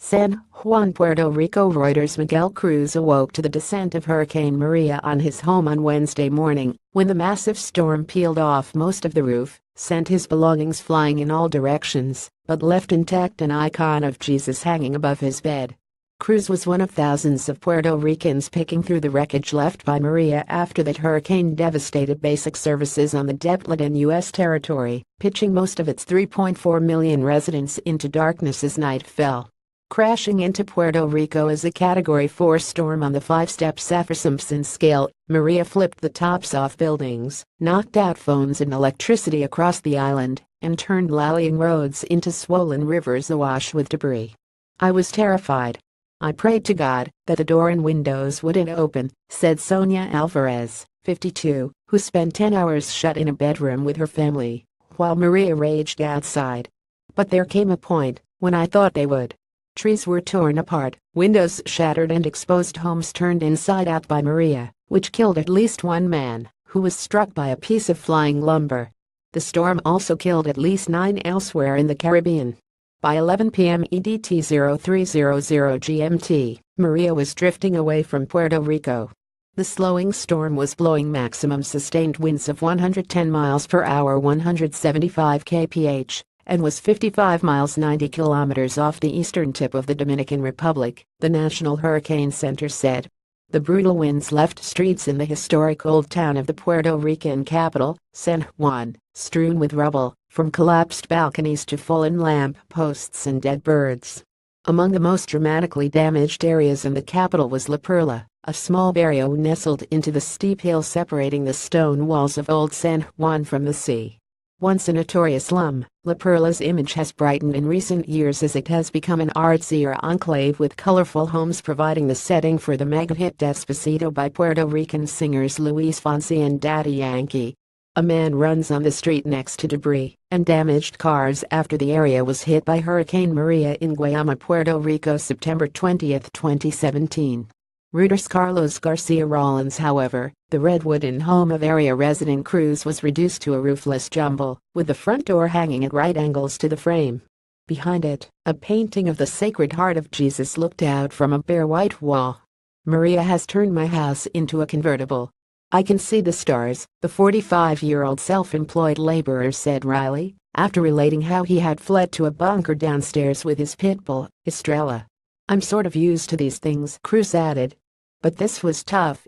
San Juan, Puerto Rico. Reuters. Miguel Cruz awoke to the descent of Hurricane Maria on his home on Wednesday morning when the massive storm peeled off most of the roof, sent his belongings flying in all directions, but left intact an icon of Jesus hanging above his bed. Cruz was one of thousands of Puerto Ricans picking through the wreckage left by Maria after that hurricane devastated basic services on the depleted U.S. territory, pitching most of its 3.4 million residents into darkness as night fell. Crashing into Puerto Rico as a Category 4 storm on the 5-step Saffir-Simpson scale, Maria flipped the tops off buildings, knocked out phones and electricity across the island, and turned lallying roads into swollen rivers awash with debris. "I was terrified. I prayed to God that the door and windows wouldn't open," said Sonia Alvarez, 52, who spent 10 hours shut in a bedroom with her family, while Maria raged outside. "But there came a point when I thought they would. Trees were torn apart, windows shattered and exposed homes turned inside out by Maria, which killed at least one man, who was struck by a piece of flying lumber. The storm also killed at least 9 elsewhere in the Caribbean." By 11 p.m. EDT 0300 GMT, Maria was drifting away from Puerto Rico. The slowing storm was blowing maximum sustained winds of 110 miles per hour 175 kph, and was 55 miles 90 kilometers off the eastern tip of the Dominican Republic, the National Hurricane Center said. The brutal winds left streets in the historic old town of the Puerto Rican capital, San Juan, strewn with rubble, from collapsed balconies to fallen lamp posts and dead birds. Among the most dramatically damaged areas in the capital was La Perla, a small barrio nestled into the steep hill separating the stone walls of old San Juan from the sea. Once a notorious slum, La Perla's image has brightened in recent years as it has become an artsier enclave with colorful homes providing the setting for the mega hit Despacito by Puerto Rican singers Luis Fonsi and Daddy Yankee. A man runs on the street next to debris and damaged cars after the area was hit by Hurricane Maria in Guayama, Puerto Rico, September 20, 2017. Reuters. Carlos Garcia Rollins. However, the red wooden home of area resident Cruz was reduced to a roofless jumble, with the front door hanging at right angles to the frame. Behind it, a painting of the Sacred Heart of Jesus looked out from a bare white wall. "Maria has turned my house into a convertible. I can see the stars," the 45-year-old self-employed laborer said wryly, after relating how he had fled to a bunker downstairs with his pit bull, Estrella. "I'm sort of used to these things," Cruz added. "But this was tough."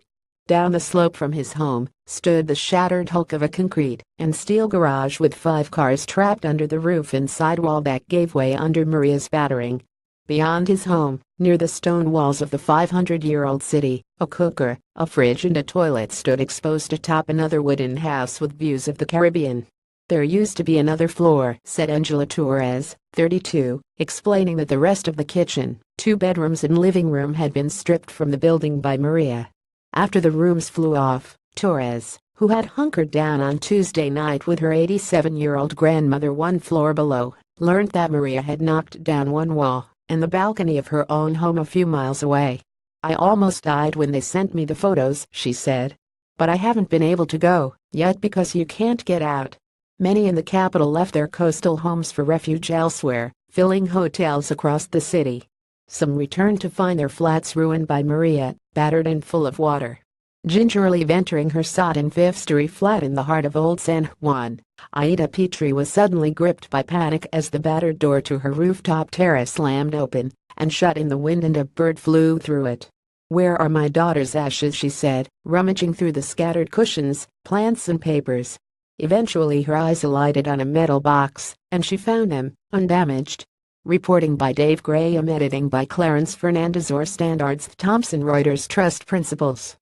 Down the slope from his home stood the shattered hulk of a concrete and steel garage with 5 cars trapped under the roof and sidewall that gave way under Maria's battering. Beyond his home, near the stone walls of the 500-year-old city, a cooker, a fridge and a toilet stood exposed atop another wooden house with views of the Caribbean. "There used to be another floor," said Angela Torres, 32, explaining that the rest of the kitchen, 2 bedrooms and living room had been stripped from the building by Maria. After the rooms flew off, Torres, who had hunkered down on Tuesday night with her 87-year-old grandmother 1 floor below, learned that Maria had knocked down one wall and the balcony of her own home a few miles away. "I almost died when they sent me the photos," she said. "But I haven't been able to go yet because you can't get out." Many in the capital left their coastal homes for refuge elsewhere, filling hotels across the city. Some returned to find their flats ruined by Maria, battered and full of water. Gingerly entering her sodden fifth-story flat in the heart of old San Juan, Aida Petrie was suddenly gripped by panic as the battered door to her rooftop terrace slammed open and shut in the wind and a bird flew through it. "Where are my daughter's ashes?" she said, rummaging through the scattered cushions, plants and papers. Eventually her eyes alighted on a metal box, and she found them, undamaged. Reporting by Dave Graham, editing by Clarence Fernandez. Or Standards Thompson. Reuters. Trust principles.